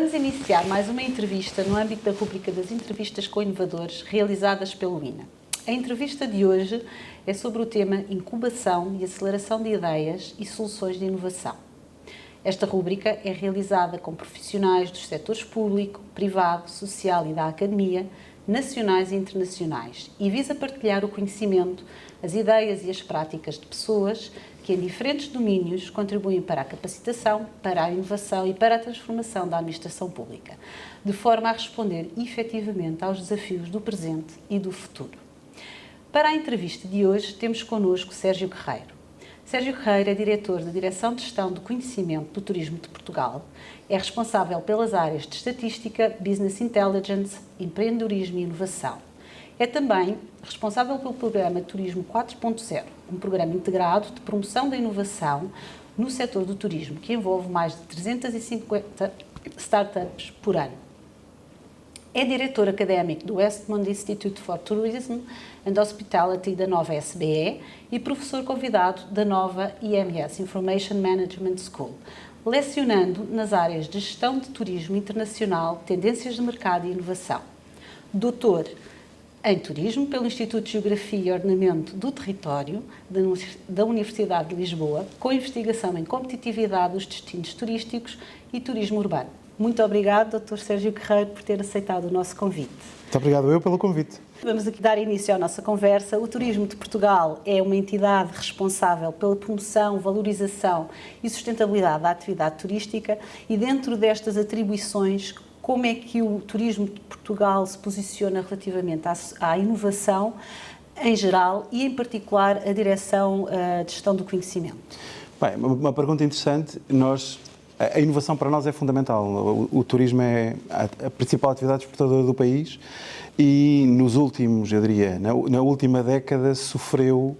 Vamos iniciar mais uma entrevista no âmbito da rubrica das entrevistas com inovadores realizadas pelo INA. A entrevista de hoje é sobre o tema incubação e aceleração de ideias e soluções de inovação. Esta rubrica é realizada com profissionais dos setores público, privado, social e da academia, nacionais e internacionais, e visa partilhar o conhecimento, as ideias e as práticas de pessoas que em diferentes domínios contribuem para a capacitação, para a inovação e para a transformação da administração pública, de forma a responder efetivamente aos desafios do presente e do futuro. Para a entrevista de hoje temos connosco Sérgio Guerreiro. Sérgio Guerreiro é diretor da Direção de Gestão do Conhecimento do Turismo de Portugal, é responsável pelas áreas de Estatística, Business Intelligence, Empreendedorismo e Inovação. É também responsável pelo programa Turismo 4.0, um programa integrado de promoção da inovação no setor do turismo, que envolve mais de 350 startups por ano. É diretor académico do Westmont Institute for Tourism and Hospitality da Nova SBE e professor convidado da Nova IMS Information Management School, lecionando nas áreas de Gestão de Turismo Internacional, Tendências de Mercado e Inovação. Doutor em Turismo pelo Instituto de Geografia e Ordenamento do Território da Universidade de Lisboa, com investigação em competitividade dos destinos turísticos e turismo urbano. Muito obrigado, Dr. Sérgio Guerreiro, por ter aceitado o nosso convite. Muito obrigado eu pelo convite. Vamos aqui dar início à nossa conversa. O Turismo de Portugal é uma entidade responsável pela promoção, valorização e sustentabilidade da atividade turística e dentro destas atribuições, como é que o Turismo de Portugal se posiciona relativamente à inovação em geral e, em particular, a Direção de Gestão do Conhecimento? Bem, uma pergunta interessante. A inovação para nós é fundamental. O turismo é a principal atividade exportadora do país e nos últimos, eu diria, na última década sofreu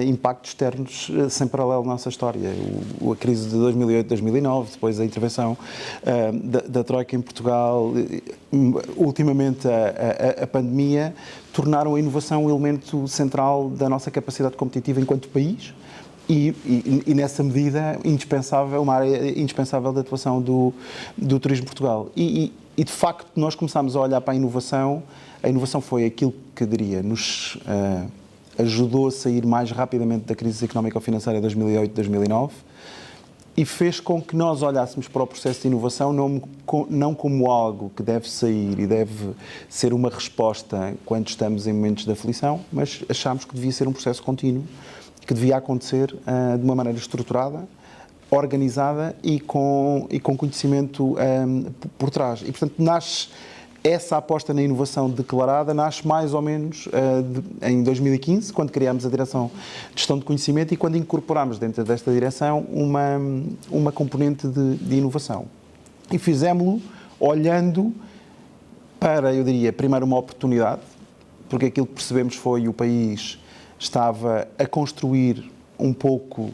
impactos externos sem paralelo na nossa história. A crise de 2008-2009, depois a intervenção da Troika em Portugal, ultimamente a pandemia, tornaram a inovação um elemento central da nossa capacidade competitiva enquanto país e nessa medida, indispensável, uma área indispensável da atuação do Turismo de Portugal. E de facto, nós começámos a olhar para a inovação foi aquilo que, diria, nos ajudou a sair mais rapidamente da crise económico-financeira de 2008-2009 e fez com que nós olhássemos para o processo de inovação não como algo que deve sair e deve ser uma resposta quando estamos em momentos de aflição, mas achámos que devia ser um processo contínuo, que devia acontecer de uma maneira estruturada, organizada e com conhecimento por trás. E, portanto, essa aposta na inovação declarada nasce mais ou menos em 2015, quando criámos a Direção de Gestão de Conhecimento e quando incorporámos dentro desta direção uma componente de inovação. E fizemos-lo olhando para, eu diria, primeiro uma oportunidade, porque aquilo que percebemos foi o país estava a construir um pouco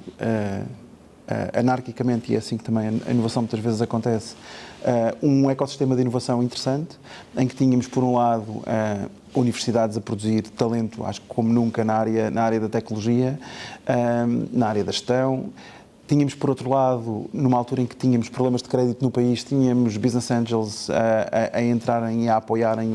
anarquicamente, e é assim que também a inovação muitas vezes acontece, um ecossistema de inovação interessante, em que tínhamos, por um lado, universidades a produzir talento, acho que como nunca, na área da tecnologia, na área da gestão. Tínhamos, por outro lado, numa altura em que tínhamos problemas de crédito no país, tínhamos business angels a entrarem e a apoiarem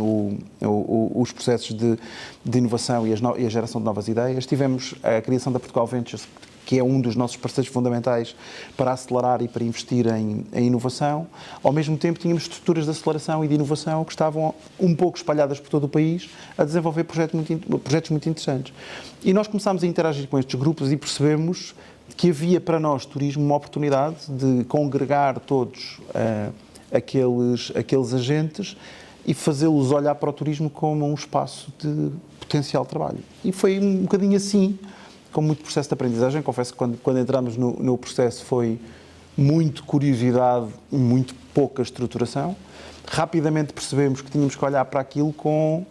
os processos de inovação e a geração de novas ideias. Tivemos a criação da Portugal Ventures, que é um dos nossos parceiros fundamentais para acelerar e para investir em inovação. Ao mesmo tempo, tínhamos estruturas de aceleração e de inovação que estavam um pouco espalhadas por todo o país a desenvolver projetos muito interessantes. E nós começámos a interagir com estes grupos e percebemos que havia para nós, turismo, uma oportunidade de congregar todos aqueles agentes e fazê-los olhar para o turismo como um espaço de potencial trabalho. E foi um bocadinho assim, com muito processo de aprendizagem. Confesso que quando entramos no processo foi muito curiosidade e muito pouca estruturação. Rapidamente percebemos que tínhamos que olhar para aquilo com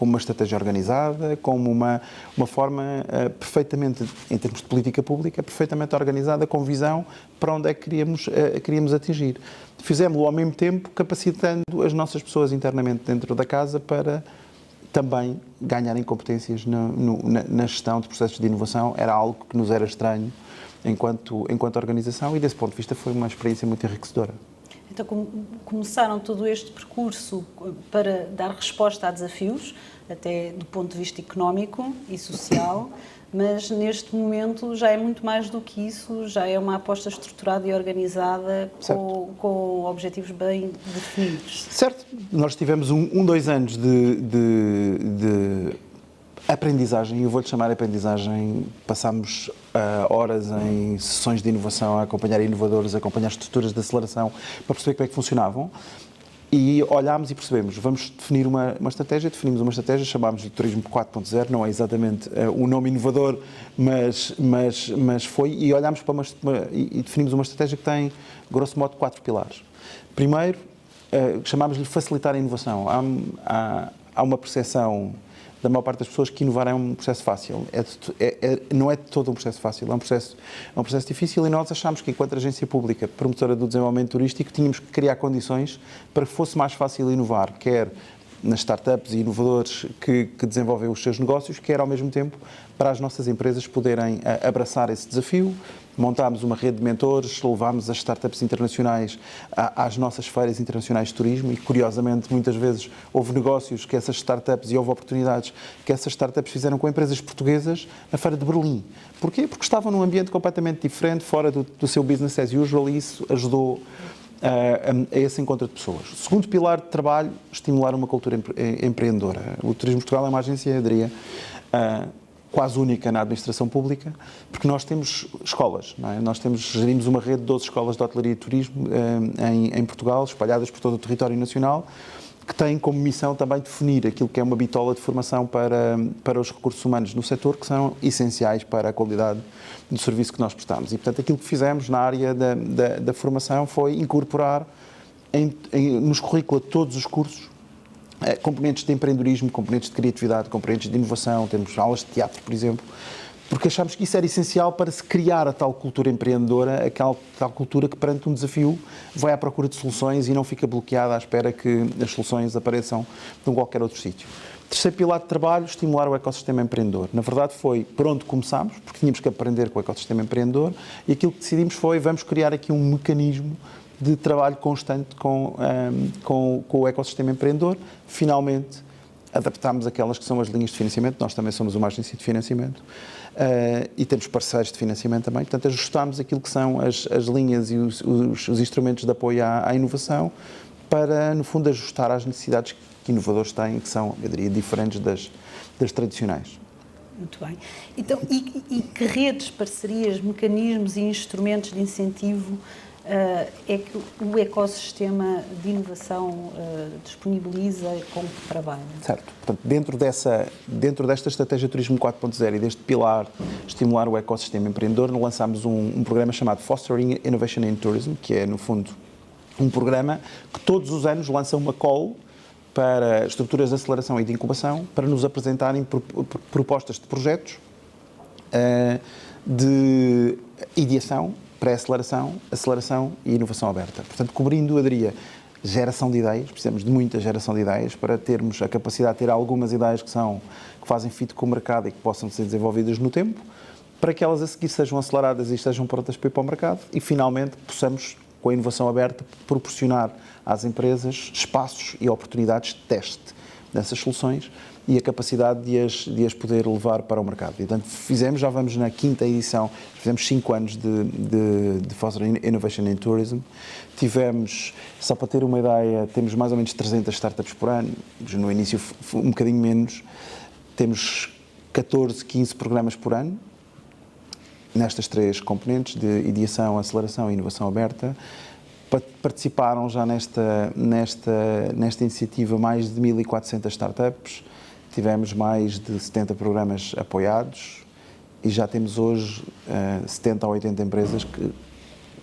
uma estratégia organizada, como uma forma perfeitamente, em termos de política pública, perfeitamente organizada, com visão para onde é que queríamos atingir. Fizemos-lo ao mesmo tempo capacitando as nossas pessoas internamente dentro da casa para também ganharem competências na gestão de processos de inovação. Era algo que nos era estranho enquanto organização e, desse ponto de vista, foi uma experiência muito enriquecedora. Então, começaram todo este percurso para dar resposta a desafios, até do ponto de vista económico e social, mas neste momento já é muito mais do que isso, já é uma aposta estruturada e organizada com objetivos bem definidos. Certo. Nós tivemos 2 anos de aprendizagem, eu vou-lhe chamar aprendizagem. Passámos horas em sessões de inovação, a acompanhar inovadores, a acompanhar estruturas de aceleração, para perceber como é que funcionavam. E olhámos e percebemos, vamos definir uma estratégia, definimos uma estratégia, chamámos-lhe Turismo 4.0, não é exatamente o nome inovador, mas foi, e olhámos para e definimos uma estratégia que tem, grosso modo, 4 pilares. Primeiro, chamámos-lhe facilitar a inovação. Há uma percepção da maior parte das pessoas que inovar é um processo fácil. Não é de todo um processo fácil, é um processo difícil, e nós achámos que, enquanto agência pública promotora do desenvolvimento turístico, tínhamos que criar condições para que fosse mais fácil inovar, quer nas startups e inovadores que desenvolvem os seus negócios, quer, ao mesmo tempo, para as nossas empresas poderem abraçar esse desafio. Montámos uma rede de mentores, levámos as startups internacionais às nossas feiras internacionais de turismo e, curiosamente, muitas vezes houve negócios que essas startups e houve oportunidades que essas startups fizeram com empresas portuguesas na Feira de Berlim. Porquê? Porque estavam num ambiente completamente diferente, fora do seu business as usual, e isso ajudou a esse encontro de pessoas. Segundo pilar de trabalho, estimular uma cultura empreendedora. O Turismo Portugal é uma agência, eu diria, quase única na administração pública, porque nós temos escolas, não é? Gerimos uma rede de 12 escolas de hotelaria e turismo em Portugal, espalhadas por todo o território nacional, que têm como missão também definir aquilo que é uma bitola de formação para os recursos humanos no setor, que são essenciais para a qualidade do serviço que nós prestamos. E, portanto, aquilo que fizemos na área da formação foi incorporar nos currículos de todos os cursos componentes de empreendedorismo, componentes de criatividade, componentes de inovação. Temos aulas de teatro, por exemplo, porque achámos que isso era essencial para se criar a tal cultura empreendedora, aquela tal cultura que, perante um desafio, vai à procura de soluções e não fica bloqueada à espera que as soluções apareçam de qualquer outro sítio. Terceiro pilar de trabalho, estimular o ecossistema empreendedor. Na verdade, foi por onde começámos, porque tínhamos que aprender com o ecossistema empreendedor, e aquilo que decidimos foi, vamos criar aqui um mecanismo de trabalho constante com o ecossistema empreendedor. Finalmente, adaptámos aquelas que são as linhas de financiamento. Nós também somos uma agência de financiamento e temos parceiros de financiamento também. Portanto, ajustámos aquilo que são as linhas e os instrumentos de apoio à inovação para, no fundo, ajustar às necessidades que inovadores têm, que são, eu diria, diferentes das tradicionais. Muito bem. Então, e que redes, parcerias, mecanismos e instrumentos de incentivo é que o ecossistema de inovação disponibiliza e com que trabalha? Certo. Portanto, dentro desta estratégia Turismo 4.0 e deste pilar estimular o ecossistema empreendedor, lançámos um programa chamado Fostering Innovation in Tourism, que é, no fundo, um programa que todos os anos lança uma call para estruturas de aceleração e de incubação para nos apresentarem propostas de projetos de ideação, pré-aceleração, aceleração e inovação aberta. Portanto, cobrindo, eu diria, geração de ideias, precisamos de muita geração de ideias para termos a capacidade de ter algumas ideias que fazem fit com o mercado e que possam ser desenvolvidas no tempo, para que elas a seguir sejam aceleradas e estejam prontas para ir para o mercado e, finalmente, possamos, com a inovação aberta, proporcionar às empresas espaços e oportunidades de teste dessas soluções e a capacidade de as poder levar para o mercado. E, portanto, já vamos na 5ª edição, fizemos 5 anos de Fostering Innovation in Tourism. Tivemos, só para ter uma ideia, temos mais ou menos 300 startups por ano, no início um bocadinho menos, temos 14, 15 programas por ano, nestas 3 componentes de ideação, aceleração e inovação aberta. Participaram já nesta iniciativa mais de 1.400 startups, tivemos mais de 70 programas apoiados e já temos hoje 70 a 80 empresas que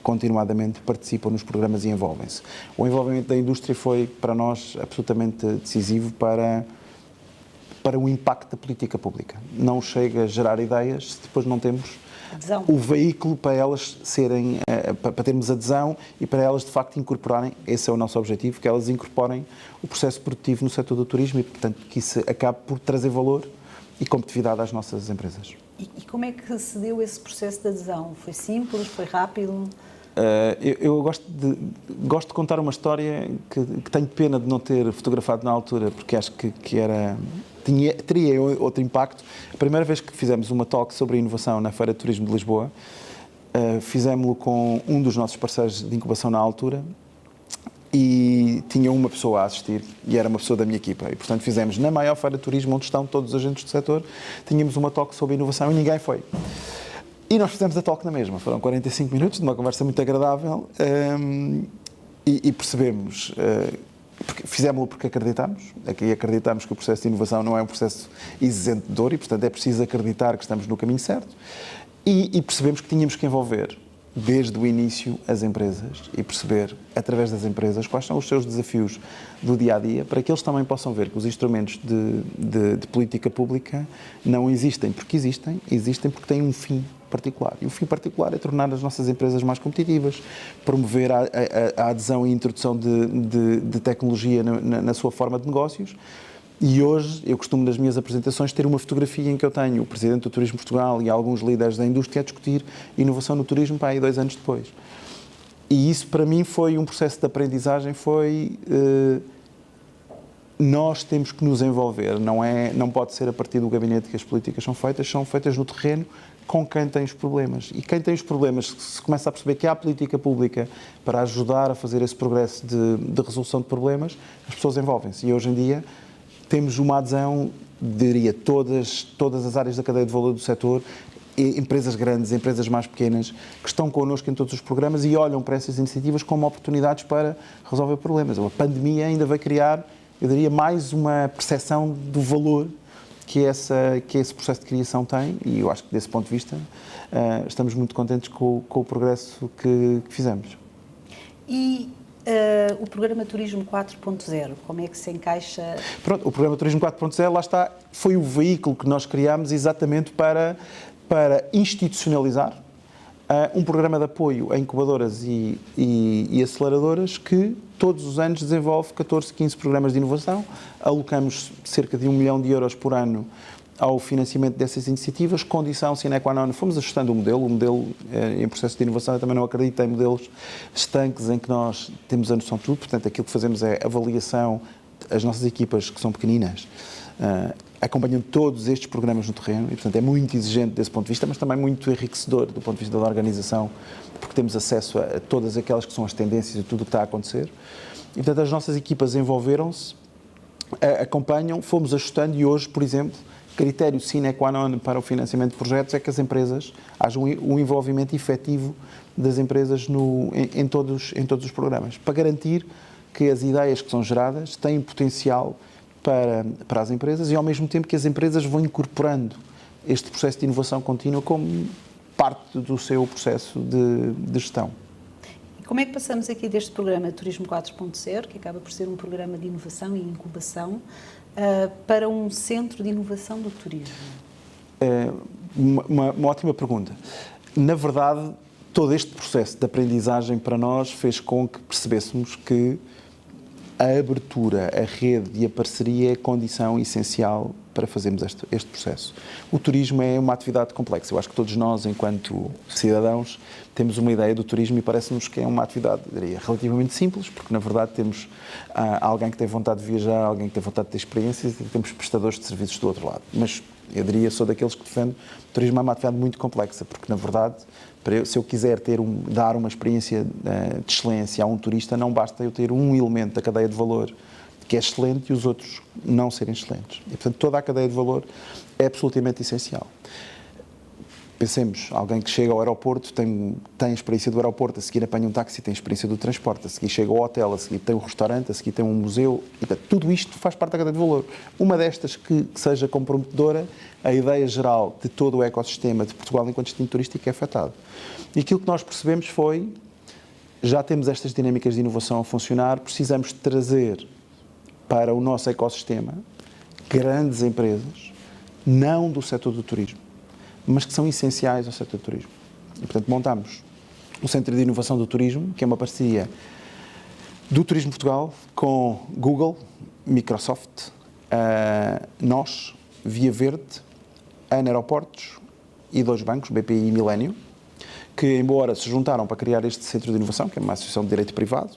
continuadamente participam nos programas e envolvem-se. O envolvimento da indústria foi, para nós, absolutamente decisivo para para o impacto da política pública. Não chega a gerar ideias se depois não temos Adesão. o veículo para elas serem, para termos adesão e para elas de facto incorporarem, esse é o nosso objetivo, que elas incorporem o processo produtivo no setor do turismo e, portanto, que isso acabe por trazer valor e competitividade às nossas empresas. E como é que se deu esse processo de adesão? Foi simples? Foi rápido? Eu gosto de contar uma história que tenho pena de não ter fotografado na altura, porque acho que teria outro impacto. A primeira vez que fizemos uma talk sobre inovação na Feira de Turismo de Lisboa, fizemos-lo com um dos nossos parceiros de incubação na altura e tinha uma pessoa a assistir e era uma pessoa da minha equipa. E, portanto, fizemos na maior Feira de Turismo, onde estão todos os agentes do setor, tínhamos uma talk sobre inovação e ninguém foi. E nós fizemos a talk na mesma. Foram 45 minutos de uma conversa muito agradável e percebemos, fizemos-lo porque acreditamos. Aqui acreditamos que o processo de inovação não é um processo isento de dor e, portanto, é preciso acreditar que estamos no caminho certo. E percebemos que tínhamos que envolver, desde o início, as empresas e perceber, através das empresas, quais são os seus desafios do dia-a-dia, para que eles também possam ver que os instrumentos de política pública não existem porque existem porque têm um fim particular. E o fim particular é tornar as nossas empresas mais competitivas, promover a adesão e introdução de tecnologia na sua forma de negócios. E hoje, eu costumo nas minhas apresentações ter uma fotografia em que eu tenho o Presidente do Turismo de Portugal e alguns líderes da indústria a discutir inovação no turismo para aí 2 anos depois. E isso para mim foi um processo de aprendizagem, nós temos que nos envolver, não pode ser a partir do gabinete que as políticas são feitas no terreno com quem tem os problemas. E quem tem os problemas, se começa a perceber que há política pública para ajudar a fazer esse progresso de resolução de problemas, as pessoas envolvem-se. E hoje em dia temos uma adesão, diria, todas as áreas da cadeia de valor do setor, empresas grandes, empresas mais pequenas, que estão connosco em todos os programas e olham para essas iniciativas como oportunidades para resolver problemas. A pandemia ainda vai criar, eu diria, mais uma percepção do valor que esse processo de criação tem e eu acho que, desse ponto de vista, estamos muito contentes com o progresso que fizemos. E o programa Turismo 4.0, como é que se encaixa? Pronto, o programa Turismo 4.0, lá está, foi o veículo que nós criámos exatamente para institucionalizar um programa de apoio a incubadoras e aceleradoras que todos os anos desenvolve 14, 15 programas de inovação. Alocamos cerca de 1 milhão de euros por ano ao financiamento dessas iniciativas, condição sine qua non. Fomos ajustando o modelo em processo de inovação. Eu também não acredito em modelos estanques em que nós temos a noção de tudo. Portanto, aquilo que fazemos é avaliação. As nossas equipas, que são pequeninas, acompanham todos estes programas no terreno e, portanto, é muito exigente desse ponto de vista, mas também muito enriquecedor do ponto de vista da organização, porque temos acesso a todas aquelas que são as tendências e tudo o que está a acontecer. E, portanto, as nossas equipas envolveram-se, acompanham, fomos ajustando e hoje, por exemplo, critério sine qua non para o financiamento de projetos é que as empresas, haja um envolvimento efetivo das empresas em todos os programas, para garantir que as ideias que são geradas têm potencial para as empresas e, ao mesmo tempo, que as empresas vão incorporando este processo de inovação contínua como parte do seu processo de gestão. E como é que passamos aqui deste programa Turismo 4.0, que acaba por ser um programa de inovação e incubação, para um centro de inovação do turismo? É uma ótima pergunta. Na verdade, todo este processo de aprendizagem para nós fez com que percebêssemos que a abertura, a rede e a parceria é condição essencial para fazermos este processo. O turismo é uma atividade complexa. Eu acho que todos nós, enquanto cidadãos, temos uma ideia do turismo e parece-nos que é uma atividade, diria, relativamente simples, porque, na verdade, temos alguém que tem vontade de viajar, alguém que tem vontade de ter experiências e temos prestadores de serviços do outro lado. Mas, eu diria, sou daqueles que defendem que o turismo é uma atividade muito complexa, porque, na verdade, se eu quiser dar uma experiência de excelência a um turista, não basta eu ter um elemento da cadeia de valor que é excelente e os outros não serem excelentes. E, portanto, toda a cadeia de valor é absolutamente essencial. Pensemos, alguém que chega ao aeroporto tem a experiência do aeroporto, a seguir apanha um táxi, tem a experiência do transporte, a seguir chega ao hotel, a seguir tem um restaurante, a seguir tem um museu, e, portanto, tudo isto faz parte da cadeia de valor. Uma destas que seja comprometedora, a ideia geral de todo o ecossistema de Portugal enquanto destino turístico é afetado. E aquilo que nós percebemos foi, já temos estas dinâmicas de inovação a funcionar, precisamos trazer para o nosso ecossistema grandes empresas, não do setor do turismo, mas que são essenciais ao setor do turismo. E, portanto, montamos o Centro de Inovação do Turismo, que é uma parceria do Turismo Portugal com Google, Microsoft, nós, Via Verde, ANA Aeroportos e 2 bancos, BPI e Millennium, que, embora se juntaram para criar este Centro de Inovação, que é uma associação de direito privado,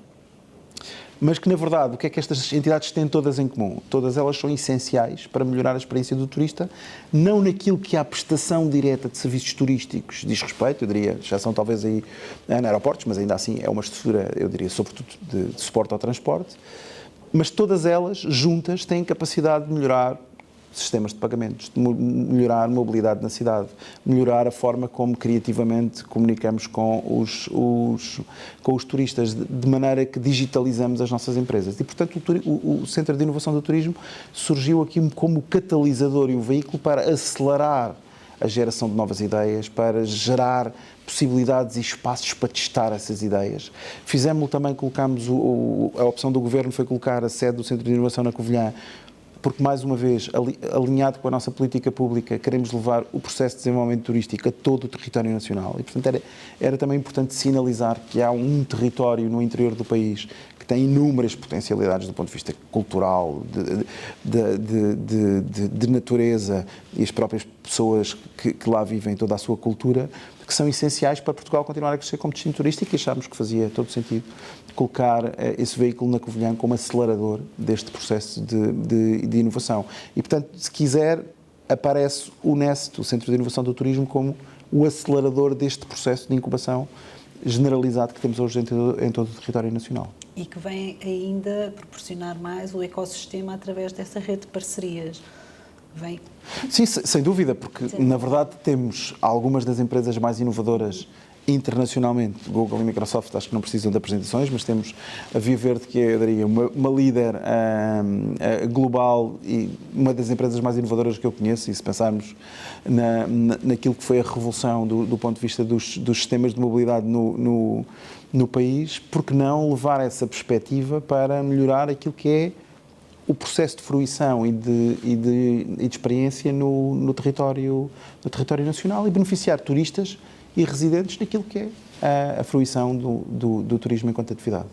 mas que, na verdade, o que é que estas entidades têm todas em comum? Todas elas são essenciais para melhorar a experiência do turista, não naquilo que a prestação direta de serviços turísticos diz respeito, eu diria, já são talvez aí ANA Aeroportos, mas ainda assim é uma estrutura, eu diria, sobretudo de suporte ao transporte, mas todas elas, juntas, têm capacidade de melhorar sistemas de pagamentos, de melhorar a mobilidade na cidade, melhorar a forma como criativamente comunicamos com os turistas, de maneira que digitalizamos as nossas empresas. E, portanto, o Centro de Inovação do Turismo surgiu aqui como catalisador e um veículo para acelerar a geração de novas ideias, para gerar possibilidades e espaços para testar essas ideias. Fizemos também, colocámos, a opção do Governo foi colocar a sede do Centro de Inovação na Covilhã, porque, mais uma vez, alinhado com a nossa política pública, queremos levar o processo de desenvolvimento turístico a todo o território nacional. E, portanto, era também importante sinalizar que há um território no interior do país que tem inúmeras potencialidades do ponto de vista cultural, de natureza, e as próprias pessoas que lá vivem, toda a sua cultura, que são essenciais para Portugal continuar a crescer como destino turístico, e achámos que fazia todo sentido colocar esse veículo na Covilhã como acelerador deste processo de inovação. E, portanto, se quiser, aparece o NEST, o Centro de Inovação do Turismo, como o acelerador deste processo de incubação generalizado que temos hoje em todo o território nacional. E que vem ainda proporcionar mais o ecossistema através dessa rede de parcerias. Vem. Sim, sem dúvida, porque, na verdade, temos algumas das empresas mais inovadoras internacionalmente, Google e Microsoft, acho que não precisam de apresentações, mas temos a Via Verde, que é, eu diria, uma líder global e uma das empresas mais inovadoras que eu conheço, e se pensarmos naquilo que foi a revolução do ponto de vista dos sistemas de mobilidade no país, por que não levar essa perspectiva para melhorar aquilo que é o processo de fruição e de experiência no território nacional, e beneficiar turistas e residentes naquilo que é a fruição do turismo enquanto atividade.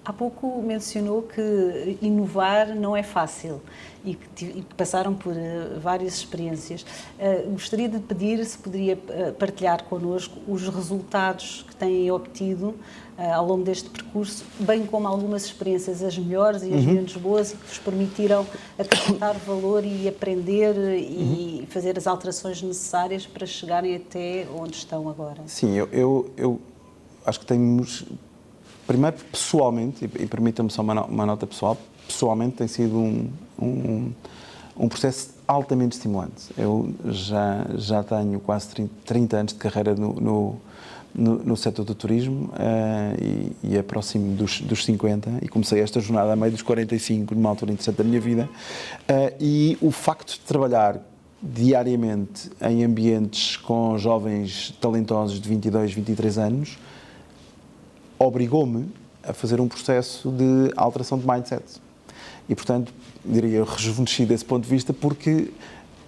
Há pouco mencionou que inovar não é fácil e que passaram por várias experiências. Gostaria de pedir se poderia partilhar connosco os resultados que têm obtido ao longo deste percurso, bem como algumas experiências, as melhores e as menos boas, e que vos permitiram acrescentar valor e aprender e fazer as alterações necessárias para chegarem até onde estão agora. Sim, eu acho que temos... Primeiro, pessoalmente, e permita-me só uma nota pessoal, pessoalmente tem sido um processo altamente estimulante. Eu já tenho quase 30 anos de carreira no setor do turismo e aproximo dos 50, e comecei esta jornada a meio dos 45, numa altura interessante da minha vida, e o facto de trabalhar diariamente em ambientes com jovens talentosos de 22, 23 anos, obrigou-me a fazer um processo de alteração de mindset. E, portanto, diria, rejuvenesci desse ponto de vista, porque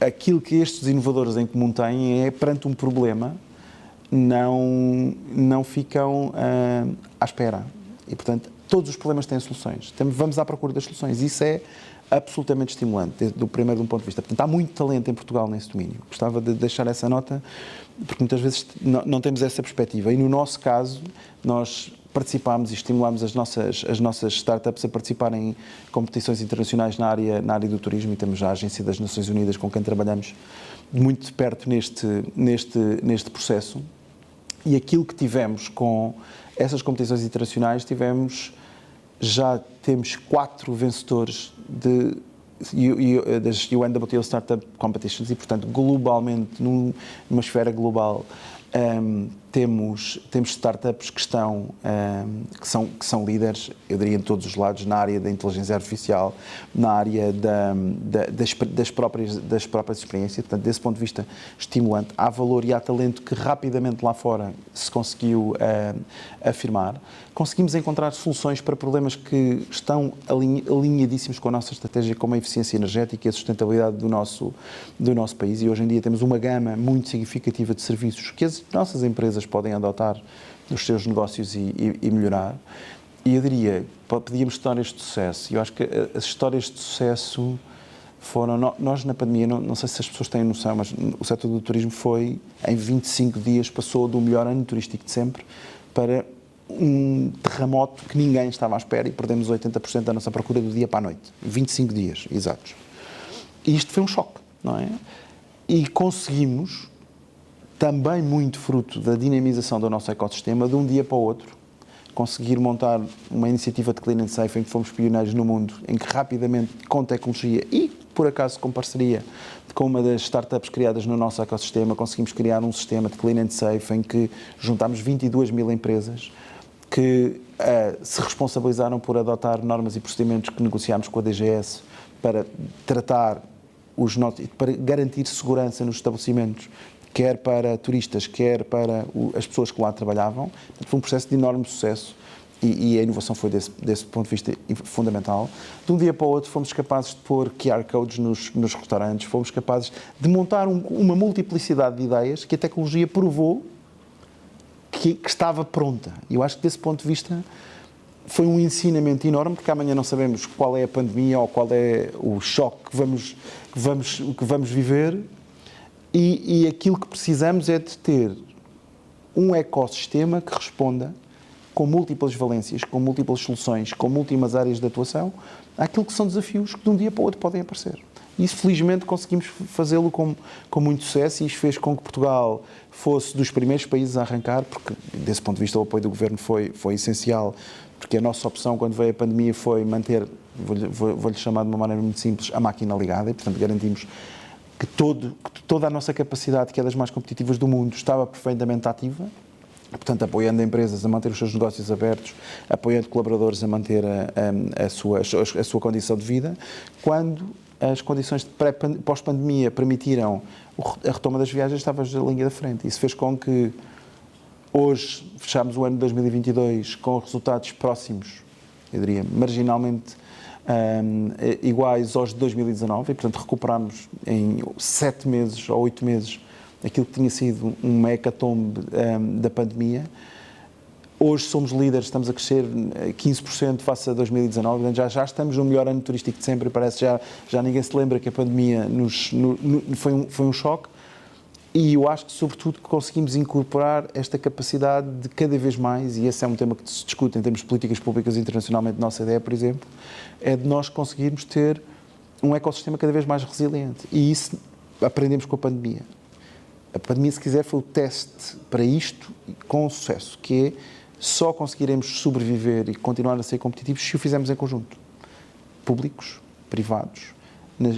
aquilo que estes inovadores em comum têm é, perante um problema, não ficam à espera. E, portanto, todos os problemas têm soluções. Vamos à procura das soluções. Isso é absolutamente estimulante, do primeiro ponto de vista. Portanto, há muito talento em Portugal nesse domínio. Gostava de deixar essa nota, porque muitas vezes não temos essa perspectiva. E, no nosso caso, nós participámos e estimulámos as nossas startups a participar em competições internacionais na área do turismo, e temos já a Agência das Nações Unidas com quem trabalhamos muito de perto neste processo. E aquilo que tivemos com essas competições internacionais, já temos 4 vencedores das UNWTO Startup Competitions, e, portanto, globalmente, numa esfera global, temos startups que são líderes, eu diria, em todos os lados, na área da inteligência artificial, na área das próprias experiências. Portanto, desse ponto de vista estimulante, há valor e há talento que rapidamente lá fora se conseguiu afirmar. Conseguimos encontrar soluções para problemas que estão alinhadíssimos com a nossa estratégia, como a eficiência energética e a sustentabilidade do nosso país, e hoje em dia temos uma gama muito significativa de serviços que as nossas empresas podem adotar nos seus negócios e melhorar. E eu diria, pedíamos histórias de sucesso, e eu acho que as histórias de sucesso foram, nós na pandemia, não sei se as pessoas têm noção, mas o setor do turismo foi, em 25 dias, passou do melhor ano turístico de sempre para um terremoto que ninguém estava à espera, e perdemos 80% da nossa procura do dia para a noite. 25 dias, exatos. E isto foi um choque, não é? E conseguimos, também muito fruto da dinamização do nosso ecossistema, de um dia para o outro, conseguir montar uma iniciativa de Clean and Safe em que fomos pioneiros no mundo, em que rapidamente, com tecnologia e, por acaso, com parceria com uma das startups criadas no nosso ecossistema, conseguimos criar um sistema de Clean and Safe em que juntámos 22 mil empresas que se responsabilizaram por adotar normas e procedimentos que negociámos com a DGS para tratar para garantir segurança nos estabelecimentos, quer para turistas, quer para as pessoas que lá trabalhavam. Foi um processo de enorme sucesso e a inovação foi, desse ponto de vista, fundamental. De um dia para o outro fomos capazes de pôr QR codes nos restaurantes, fomos capazes de montar uma multiplicidade de ideias que a tecnologia provou que estava pronta. E eu acho que desse ponto de vista foi um ensinamento enorme, porque amanhã não sabemos qual é a pandemia ou qual é o choque que vamos viver, e aquilo que precisamos é de ter um ecossistema que responda com múltiplas valências, com múltiplas soluções, com múltiplas áreas de atuação, àquilo que são desafios que de um dia para o outro podem aparecer. E isso, felizmente, conseguimos fazê-lo com muito sucesso, e isso fez com que Portugal fosse dos primeiros países a arrancar, porque, desse ponto de vista, o apoio do Governo foi essencial, porque a nossa opção, quando veio a pandemia, foi manter, vou-lhe chamar de uma maneira muito simples, a máquina ligada, e, portanto, garantimos que toda a nossa capacidade, que é das mais competitivas do mundo, estava perfeitamente ativa, portanto, apoiando empresas a manter os seus negócios abertos, apoiando colaboradores a manter a sua condição de vida, quando as condições de pós-pandemia permitiram a retoma das viagens, estavas na linha da frente. Isso fez com que hoje fechámos o ano de 2022 com resultados próximos, eu diria, marginalmente iguais aos de 2019, e, portanto, recuperámos em 7 meses ou 8 meses aquilo que tinha sido uma hecatombe da pandemia. Hoje somos líderes, estamos a crescer 15% face a 2019, portanto, já estamos no melhor ano turístico de sempre, e parece que já ninguém se lembra que a pandemia foi um choque, e eu acho que, sobretudo, conseguimos incorporar esta capacidade de cada vez mais, e esse é um tema que se discute em termos de políticas públicas internacionalmente. Nossa ideia, por exemplo, é de nós conseguirmos ter um ecossistema cada vez mais resiliente, e isso aprendemos com a pandemia. A pandemia, se quiser, foi o teste para isto com sucesso, que é só conseguiremos sobreviver e continuar a ser competitivos se o fizermos em conjunto. Públicos, privados,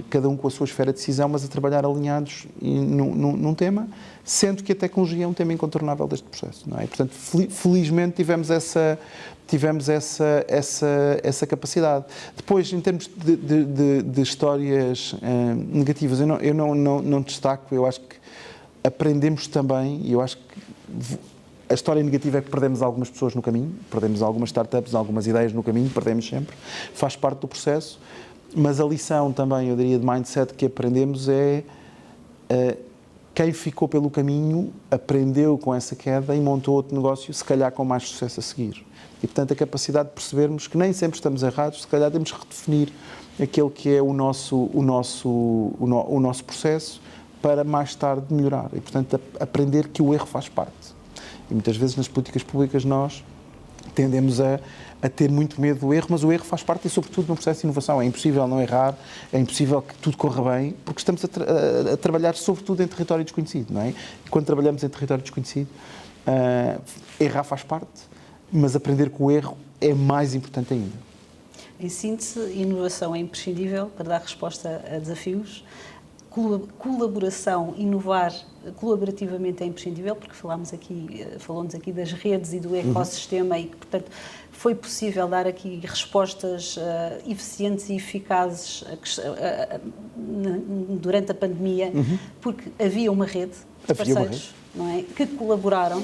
cada um com a sua esfera de decisão, mas a trabalhar alinhados num tema, sendo que a tecnologia é um tema incontornável deste processo, não é? E, portanto, felizmente tivemos essa capacidade. Depois, em termos de histórias negativas, eu não destaco. Eu acho que aprendemos também, e eu acho que a história negativa é que perdemos algumas pessoas no caminho, perdemos algumas startups, algumas ideias no caminho, perdemos sempre, faz parte do processo, mas a lição também, eu diria, de mindset que aprendemos é quem ficou pelo caminho aprendeu com essa queda e montou outro negócio, se calhar com mais sucesso a seguir. E, portanto, a capacidade de percebermos que nem sempre estamos errados, se calhar temos que redefinir aquele que é o nosso processo para mais tarde melhorar. E, portanto, aprender que o erro faz parte. E muitas vezes nas políticas públicas nós tendemos a ter muito medo do erro, mas o erro faz parte, e sobretudo no processo de inovação. É impossível não errar, é impossível que tudo corra bem, porque estamos a trabalhar sobretudo em território desconhecido, não é? E quando trabalhamos em território desconhecido, errar faz parte, mas aprender com o erro é mais importante ainda. Em síntese, inovação é imprescindível para dar resposta a desafios. colaboração, inovar colaborativamente é imprescindível, porque falamos aqui das redes e do ecossistema e que, portanto, foi possível dar aqui respostas eficientes e eficazes durante a pandemia, porque havia uma rede de parceiros, não é, que colaboraram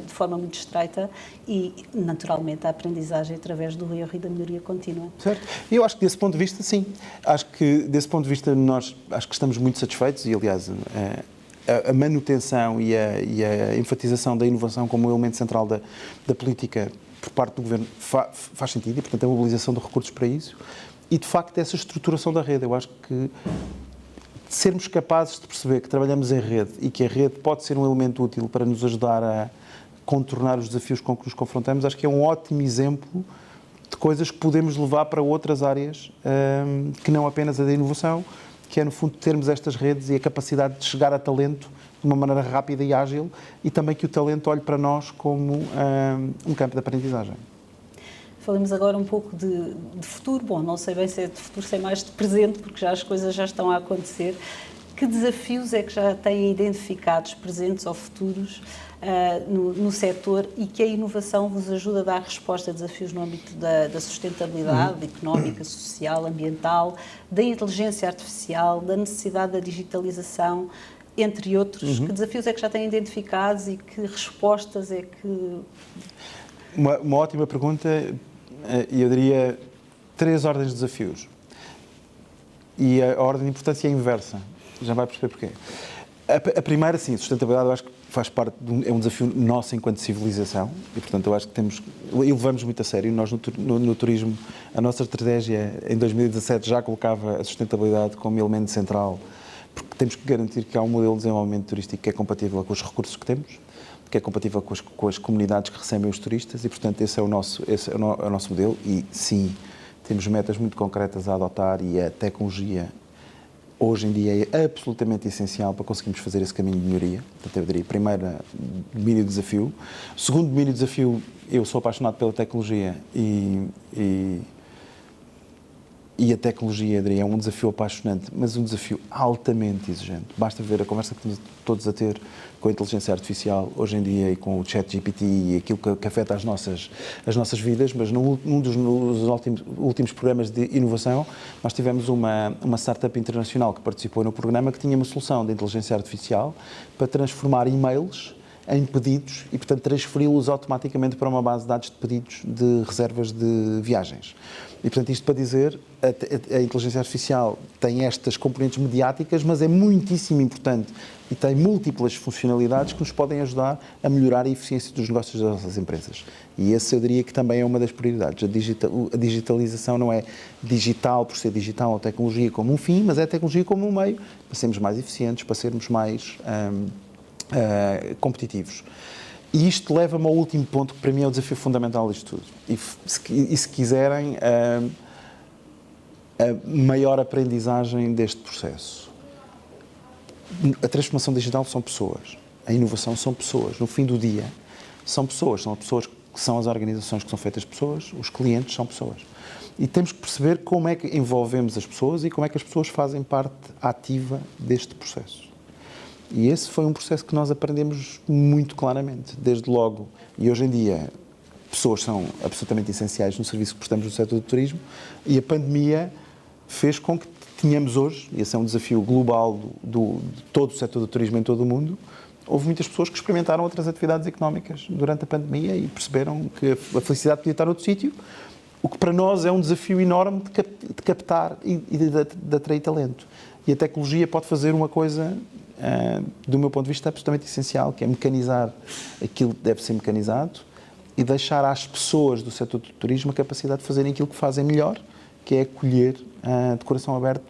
de forma muito estreita e, naturalmente, a aprendizagem através do erro e da melhoria contínua. Certo. E eu acho que desse ponto de vista, sim. Acho que desse ponto de vista nós acho que estamos muito satisfeitos e, aliás, a manutenção e a enfatização da inovação como elemento central da política por parte do Governo faz sentido e, portanto, a mobilização de recursos para isso e, de facto, essa estruturação da rede. Eu acho que sermos capazes de perceber que trabalhamos em rede e que a rede pode ser um elemento útil para nos ajudar a contornar os desafios com que nos confrontamos, acho que é um ótimo exemplo de coisas que podemos levar para outras áreas que não apenas a da inovação, que é, no fundo, termos estas redes e a capacidade de chegar a talento de uma maneira rápida e ágil e também que o talento olhe para nós como um campo de aprendizagem. Falemos agora um pouco de futuro. Bom, não sei bem se é de futuro, se é mais de presente, porque já as coisas já estão a acontecer. Que desafios é que já têm identificados, presentes ou futuros, no setor e que a inovação vos ajuda a dar resposta a desafios no âmbito da sustentabilidade económica, social, ambiental, da inteligência artificial, da necessidade da digitalização, entre outros? Que desafios é que já têm identificados e que respostas é que... Uma ótima pergunta, e eu diria 3 ordens de desafios. E a ordem de importância é inversa. Já vai perceber porquê. A primeira, sim, sustentabilidade, eu acho que faz parte é um desafio nosso enquanto civilização e, portanto, eu acho que levamos muito a sério. Nós, no turismo, a nossa estratégia em 2017 já colocava a sustentabilidade como elemento central, porque temos que garantir que há um modelo de desenvolvimento turístico que é compatível com os recursos que temos, que é compatível com as comunidades que recebem os turistas e, portanto, esse é o nosso modelo e, sim, temos metas muito concretas a adotar e a tecnologia hoje em dia é absolutamente essencial para conseguirmos fazer esse caminho de melhoria. Portanto, eu diria, primeiro, domínio de desafio. Segundo domínio de desafio, eu sou apaixonado pela tecnologia e a tecnologia, eu diria, é um desafio apaixonante, mas um desafio altamente exigente. Basta ver a conversa que estamos todos a ter com a inteligência artificial hoje em dia e com o ChatGPT e aquilo que afeta as nossas vidas, mas num dos últimos programas de inovação, nós tivemos uma startup internacional que participou no programa que tinha uma solução de inteligência artificial para transformar e-mails em pedidos e, portanto, transferi-los automaticamente para uma base de dados de pedidos de reservas de viagens. E, portanto, isto para dizer, a inteligência artificial tem estas componentes mediáticas, mas é muitíssimo importante e tem múltiplas funcionalidades que nos podem ajudar a melhorar a eficiência dos negócios das nossas empresas. E esse eu diria que também é uma das prioridades. A digitalização não é digital por ser digital ou tecnologia como um fim, mas é tecnologia como um meio para sermos mais eficientes, para sermos mais competitivos. E isto leva-me ao último ponto, que para mim é o desafio fundamental disto tudo. E se quiserem, a maior aprendizagem deste processo. A transformação digital são pessoas. A inovação são pessoas. No fim do dia, são pessoas que são as organizações que são feitas de pessoas, os clientes são pessoas. E temos que perceber como é que envolvemos as pessoas e como é que as pessoas fazem parte ativa deste processo. E esse foi um processo que nós aprendemos muito claramente, desde logo. E hoje em dia, pessoas são absolutamente essenciais no serviço que prestamos no setor do turismo e a pandemia fez com que tenhamos hoje, e esse é um desafio global de todo o setor do turismo em todo o mundo, houve muitas pessoas que experimentaram outras atividades económicas durante a pandemia e perceberam que a felicidade podia estar noutro sítio, o que para nós é um desafio enorme de captar e de atrair talento. E a tecnologia pode fazer uma coisa, do meu ponto de vista, absolutamente essencial, que é mecanizar aquilo que deve ser mecanizado e deixar às pessoas do setor do turismo a capacidade de fazerem aquilo que fazem melhor, que é acolher de coração aberto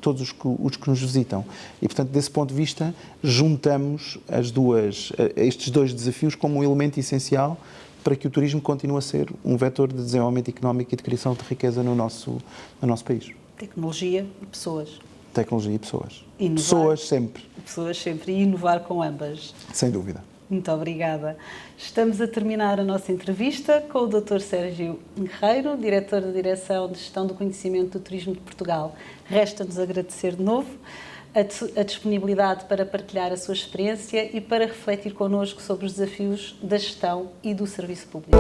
todos os que nos visitam. E, portanto, desse ponto de vista, juntamos estes dois desafios como um elemento essencial para que o turismo continue a ser um vetor de desenvolvimento económico e de criação de riqueza no nosso país. Tecnologia e pessoas. Tecnologia e pessoas. Inovar. Pessoas sempre. Pessoas sempre. E inovar com ambas. Sem dúvida. Muito obrigada. Estamos a terminar a nossa entrevista com o Dr. Sérgio Guerreiro, Diretor da Direção de Gestão do Conhecimento do Turismo de Portugal. Resta-nos agradecer de novo a disponibilidade para partilhar a sua experiência e para refletir connosco sobre os desafios da gestão e do serviço público.